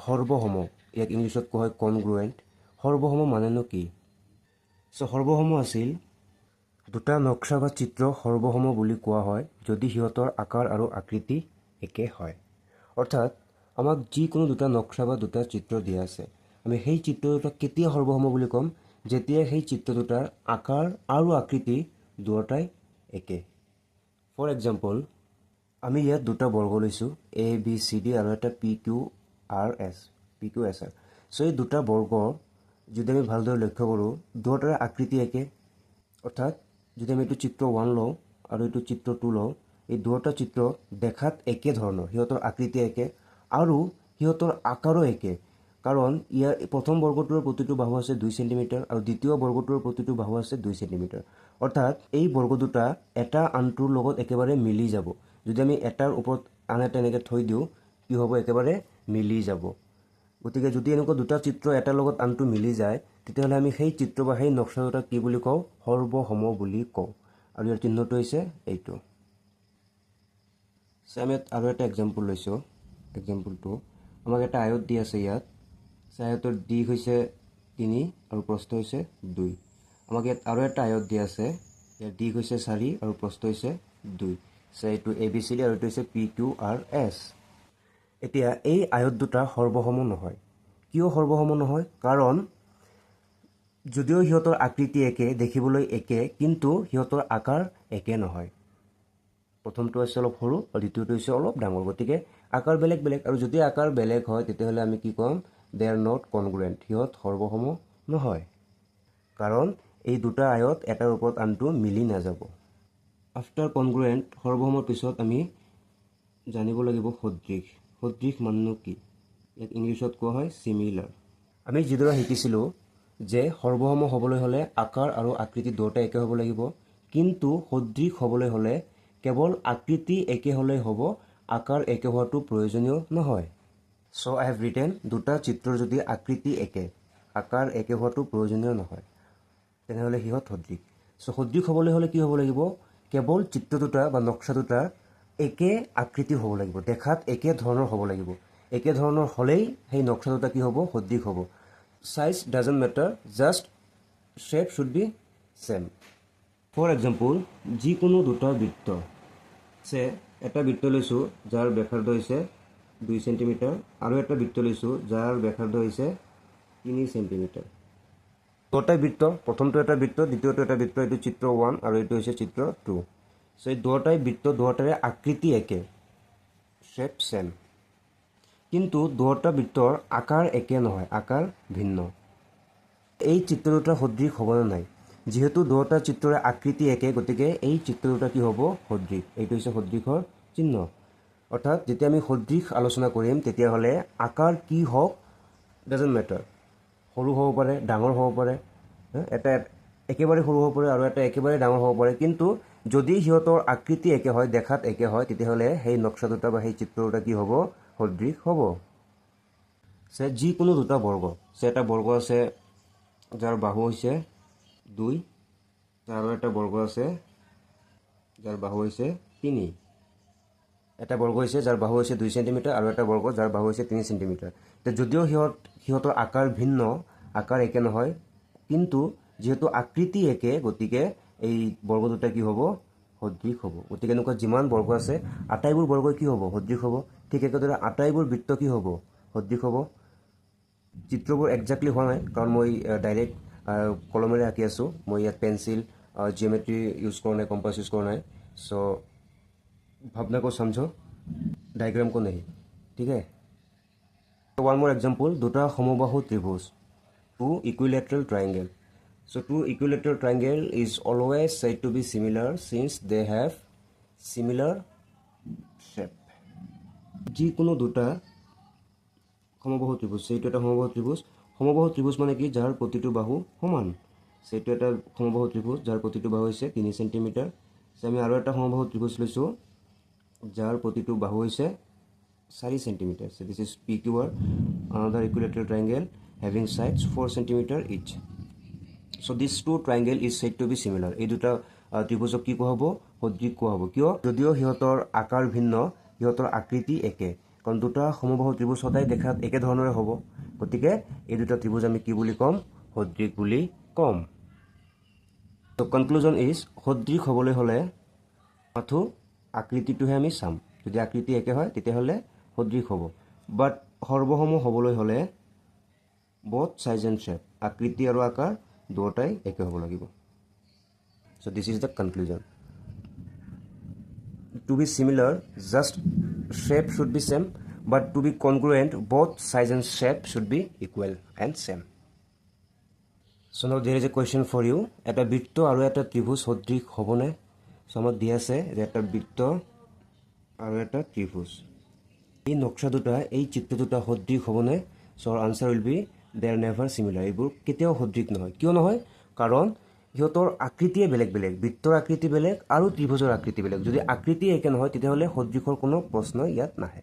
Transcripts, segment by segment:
সৰ্বসম, ইয়াক ইংলিছত কোৱা হয় কনগ্ৰুৱেণ্ট। সৰ্বসম মানেনো কি? সৰ্বসম আছিল দুটা নক্সা বা চিত্ৰ সৰ্বসম বুলি কোৱা হয় যদি সিহঁতৰ আকাৰ আৰু আকৃতি একে হয়। অৰ্থাৎ আমাক যিকোনো দুটা নক্সা বা দুটা চিত্ৰ দিয়া আছে, আমি সেই চিত্ৰ দুটা কেতিয়া সৰ্বসম বুলি ক'ম? যেতিয়া সেই চিত্ৰ দুটাৰ আকাৰ আৰু আকৃতি দুয়োটাই একে। ফৰ এক্সাম্পল, আমি ইয়াত দুটা বৰ্গ লৈছোঁ, ABCD আৰু এটা PQRS। এই দুটা বৰ্গ যদি আমি ভালদৰে লক্ষ্য কৰোঁ, দুয়োটাৰে আকৃতি একে। অৰ্থাৎ যদি আমি এইটো চিত্ৰ 1 লওঁ আৰু এইটো চিত্ৰ 2 লওঁ, এই দুয়োটা চিত্ৰ দেখাত একে ধৰণৰ, সিহঁতৰ আকৃতি একে আৰু সিহঁতৰ আকাৰো একে। কাৰণ ইয়াৰ প্ৰথম বৰ্গটোৰ প্ৰতিটো বাহু আছে 2 চেণ্টিমিটাৰ আৰু দ্বিতীয় বৰ্গটোৰ প্ৰতিটো বাহু আছে 2 চেণ্টিমিটাৰ। অৰ্থাৎ এই বৰ্গ দুটা এটা আনটোৰ লগত একেবাৰে মিলি যাব। যদি আমি এটাৰ ওপৰত আন এটা এনেকৈ থৈ দিওঁ, কি হ'ব? একেবাৰে মিলি যাব। গতিকে যদি এনেকুৱা দুটা চিত্ৰ এটাৰ লগত আনটো মিলি যায়, তেতিয়াহ'লে আমি সেই চিত্ৰ বা সেই নক্সা দুটাক কি বুলি কওঁ? সৰ্বসম বুলি কওঁ। আৰু ইয়াৰ চিহ্নটো হৈছে এইটো। আমি আৰু এটা এক্সাম্পল লৈছোঁ। এক্সাম্পলটো আমাক এটা আয়ত দি আছে ইয়াত। আয়তৰ দিশ হৈছে 3 আৰু প্ৰস্থ হৈছে 2। আমাক ইয়াত আৰু এটা আয়ত দি আছে, ইয়াৰ দিশ হৈছে 4 আৰু প্ৰস্থ হৈছে 2। এইটো ABCD আৰু এইটো হৈছে PQRS। এতিয়া এই আয়ত দুটা সৰ্বসম নহয়। কিয় সৰ্বসম নহয়? কাৰণ যদিও সিহঁতৰ আকৃতি একে, দেখিবলৈ একে, কিন্তু সিহঁতৰ আকাৰ একে নহয়। প্ৰথমটো হৈছে অলপ সৰু আৰু দ্বিতীয়টো হৈছে অলপ ডাঙৰ। গতিকে আকাৰ বেলেগ বেলেগ, আৰু যদি আকাৰ বেলেগ হয় তেতিয়াহ'লে আমি কি ক'ম? দে আৰ নট কনগ্ৰুৱেণ্ট। সিহঁত সৰ্বসম নহয়, কাৰণ এই দুটা আয়ত এটাৰ ওপৰত আনটো মিলি নাযাব। আফটাৰ কনগ্ৰুৱেণ্ট, সৰ্বসমৰ পিছত আমি জানিব লাগিব সদৃশ। সদৃশ মানেনো কি? ইয়াক ইংলিছত কোৱা হয় চিমিলাৰ। আমি যিদৰে শিকিছিলোঁ যে সৰ্বসম হ'বলৈ হ'লে আকাৰ আৰু আকৃতি দুয়োটা একে হ'ব লাগিব, কিন্তু সদৃশ হ'বলৈ হ'লে কেৱল আকৃতি একে হ'লেই হ'ব, আকাৰ একে হোৱাটো প্ৰয়োজনীয় নহয়। আই হেভ ৰিটেন, দুটা চিত্ৰৰ যদি আকৃতি একে, আকাৰ একে হোৱাটো প্ৰয়োজনীয় নহয়, তেনেহ'লে সিহঁত সদৃশ। সদৃশ হ'বলৈ হ'লে কি হ'ব লাগিব? কেৱল চিত্ৰ দুটা বা নক্সা দুটা একে আকৃতি হ'ব লাগিব, দেখাত একে ধৰণৰ হ'ব লাগিব। একে ধৰণৰ হ'লেই সেই নক্সা দুটা কি হ'ব? সদৃশ হ'ব। Size doesn't matter, just shape should be same. For example, যিকোনো দুটা বৃত্ত, এটা বৃত্ত লৈছোঁ যাৰ ব্যাসাৰ্ধ হৈছে 2 চেণ্টিমিটাৰ আৰু এটা বৃত্ত লৈছোঁ যাৰ ব্যাসাৰ্ধ হৈছে 3 চেণ্টিমিটাৰ। দুটাই বৃত্ত, প্ৰথমটো এটা বৃত্ত, দ্বিতীয়টো এটা বৃত্ত, এইটো চিত্ৰ 1 আৰু এইটো হৈছে চিত্ৰ 2। এই দুটাই বৃত্ত, দুটাৰে আকৃতি একে, শ্বেপ ছেম, কিন্তু দুটা বৃত্তৰ আকাৰ একে নহয়, আকাৰ ভিন্ন। এই চিত্ৰ দুটা সদৃশ হ'বনে নাই? যিহেতু দুটা চিত্ৰৰে আকৃতি একে, গতিকে এই চিত্ৰ দুটা কি হ'ব? সদৃশ। এইটো হৈছে সদৃশৰ চিহ্ন। অৰ্থাৎ যেতিয়া আমি সদৃশ আলোচনা কৰিম, তেতিয়াহ'লে আকাৰ কি হওক ডাজন্ট মেটাৰ। সৰু হ'ব পাৰে, ডাঙৰ হ'ব পাৰে, এটা একেবাৰে সৰু হ'ব পাৰে আৰু এটা একেবাৰে ডাঙৰ হ'ব পাৰে, কিন্তু যদি সিহঁতৰ আকৃতি একে হয়, দেখাত একে হয়, তেতিয়াহ'লে সেই নক্সা দুটা বা সেই চিত্ৰ দুটা কি হ'ব? সদৃশ হ'ব। যিকোনো দুটা বৰ্গ, এটা বৰ্গ আছে যাৰ বাহু হৈছে 2, আৰু এটা বৰ্গ আছে যাৰ বাহু হৈছে 3। এটা বৰ্গ হৈছে যাৰ বাহু হৈছে 2 চেণ্টিমিটাৰ আৰু এটা বৰ্গ যাৰ বাহু হৈছে 3 চেণ্টিমিটাৰ। যদিও সিহঁতৰ আকাৰ ভিন্ন, আকাৰ একে নহয়, কিন্তু যিহেতু আকৃতি একে, গতিকে এই বৰ্গ দুটা কি হ'ব? সদৃশ হ'ব। গতিকে এনেকুৱা যিমান বৰ্গ আছে, আটাইবোৰ বৰ্গই কি হ'ব? সদৃশ হ'ব। ঠিক একেদৰে আটাইবোৰ বৃত্ত কি হ'ব? সদৃশ হ'ব। চিত্ৰবোৰ একজাক্টলি হোৱা নাই, কাৰণ মই ডাইৰেক্ট কলমেৰে আঁকি আছোঁ। মই ইয়াত পেঞ্চিল, জিঅ'মেট্ৰি ইউজ কৰা নাই, কম্পাছ ইউজ কৰা নাই। भावना को समझो, डायग्राम को नहीं, ठीक है। वन मोर एग्जाम्पल, दुटा समबाहु त्रिभुज, 2 equilateral triangle. So 2 equilateral triangle is always said to be similar since they have similar shape. যিকোনো দুটা সমবাহু ত্ৰিভুজ, সেইটো এটা সমবাহু ত্ৰিভুজ। সমবাহু ত্ৰিভুজ মানে কি? যাৰ প্ৰতিটো বাহু সমান। সেইটো এটা সমবাহু ত্ৰিভুজ যাৰ প্ৰতিটো বাহু হৈছে 3 চেণ্টিমিটাৰ। আমি আৰু এটা সমবাহু ত্ৰিভুজ লৈছোঁ যাৰ প্ৰতিটো বাহু হৈছে 4 centimetre. This is PQR, another equilateral triangle having sides 4 centimeter each. So this two triangle is said to be similar. এই দুটা ত্ৰিভুজক কি কোৱা হ'ব? সদৃশ কোৱা হ'ব। কিয়? যদিও সিহঁতৰ আকাৰ ভিন্ন, সিহঁতৰ আকৃতি একে। কাৰণ দুটা সমবাহু ত্ৰিভুজ সদায় দেখাত একেধৰণৰে হ'ব গতিকে এই দুটা ত্ৰিভুজ আমি কি বুলি ক'ম সদৃশ বুলি ক'ম তো কনক্লুজন ইজ সদৃশ হ'বলৈ হ'লে মাথো আকৃতিটোহে আমি চাম যদি আকৃতি একে হয় তেতিয়াহ'লে সদৃশ হ'ব বাট সৰ্বসম হ'বলৈ হ'লে both size and shape আকৃতি আৰু আকাৰ দুটাই একে হ'ব লাগিব so this is the conclusion to be similar just shape should be same but to be congruent both size and shape should be equal and same so now there is a question for you eta britto aru eta tribhuj সদৃশ হ'বনে so আমাক দিয়া আছে যে এটা বৃত্ত আৰু এটা ত্ৰিভুজ এই নকশা দুটা এই চিত্ৰ দুটা সদৃশ হ'বনে so our answer will be they are never similar এইবোৰ কেতিয়াও সদৃশ নহয় কিয় নহয় কাৰণ ইহঁতৰ আকৃতিয়ে বেলেগ বেলেগ বৃত্তৰ আকৃতি বেলেগ আৰু ত্ৰিভুজৰ আকৃতি বেলেগ যদি আকৃতি একে নহয় তেতিয়াহ'লে সদৃশৰ কোনো প্ৰশ্ন ইয়াত নাহে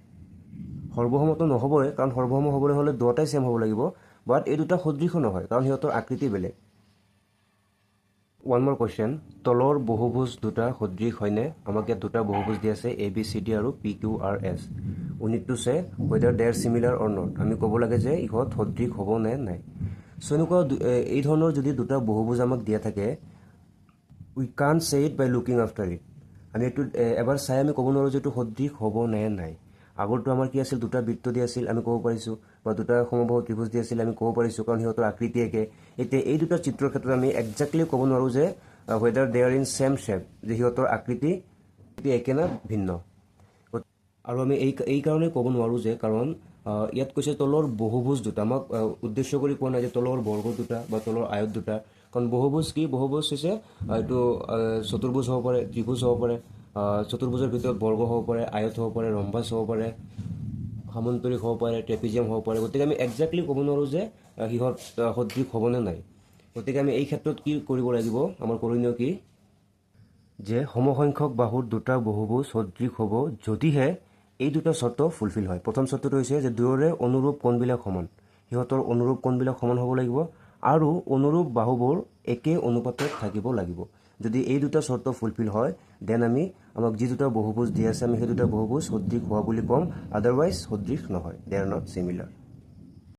সৰ্বসমতো নহবই কাৰণ সৰ্বসম হ'বলৈ হ'লে দুটাই সেম হ'ব লাগিব বাট এই দুটা সদৃশ নহয় কাৰণ ইহঁতৰ আকৃতি বেলেগ one more question তলৰ বহুভুজ দুটা সদৃশ হয়নে আমাক ইয়াত দুটা বহুভুজ দি আছে a b c d আৰু p q r s we need to say whether they are similar or not আমি ক'ব লাগে যে ইহঁত সদৃশ হ'ব নে নাই সো এনেকুৱা এই ধৰণৰ যদি দুটা বহুভুজ আমাক দিয়া থাকে we can't say it by looking after it আমি এইটো এবাৰ চাই আমি ক'ব নোৱাৰোঁ যে এইটো সদৃশ হ'ব নে নাই আগৰটো আমাৰ কি আছিল দুটা বৃত্ত দি আছিল আমি ক'ব পাৰিছোঁ বা দুটা সমবাহু ত্ৰিভুজ দি আছিল আমি ক'ব পাৰিছোঁ কাৰণ সিহঁতৰ আকৃতি একে এতিয়া এই দুটা চিত্ৰৰ ক্ষেত্ৰত আমি একজাক্টলি ক'ব নোৱাৰোঁ যে whether they are in same shape যে সিহঁতৰ আকৃতি একে না ভিন্ন আৰু আমি এই কাৰণে ক'ব নোৱাৰোঁ যে কাৰণ ইয়াত কৈছে তলৰ বহুভুজ দুটা আমাক উদ্দেশ্য কৰি কোৱা নাই যে তলৰ বৰ্গ দুটা বা তলৰ আয়ত দুটা কাৰণ বহুভুজ কি বহুভুজ হৈছে এইটো চতুৰ্ভুজ হ'ব পাৰে ত্ৰিভুজ হ'ব পাৰে চতুৰ্ভুজৰ ভিতৰত বৰ্গ হ'ব পাৰে আয়ত হ'ব পাৰে ৰম্বাস হ'ব পাৰে সামন্তৰিক হ'ব পাৰে ট্ৰেপিজিয়াম হ'ব পাৰে গতিকে আমি একজাক্টলি ক'ব নোৱাৰোঁ যে সিহঁত সদৃশ হ'বনে নাই গতিকে আমি এই ক্ষেত্ৰত কি কৰিব লাগিব আমাৰ কৰিণীয় কি যে সমসংখ্যক বাহুৰ দুটা বহুভুজ সদৃশ হ'ব যদিহে এই দুটা চৰ্ত ফুলফিল হয় প্ৰথম চৰ্তটো হৈছে যে দুয়োৰে অনুৰূপ কোণবিলাক সমান সিহঁতৰ অনুৰূপ কোণবিলাক সমান হ'ব লাগিব আৰু অনুৰূপ বাহুবোৰ একে অনুপাতত থাকিব লাগিব যদি এই দুটা চৰ্ত ফুলফিল হয় দেন আমাক যি দুটা বহুভুজ দি আছে আমি সেই দুটা বহুভুজ সদৃশ হোৱা বুলি ক'ম আদাৰৱাইজ সদৃশ নহয় দে আৰ নট সিমিলাৰ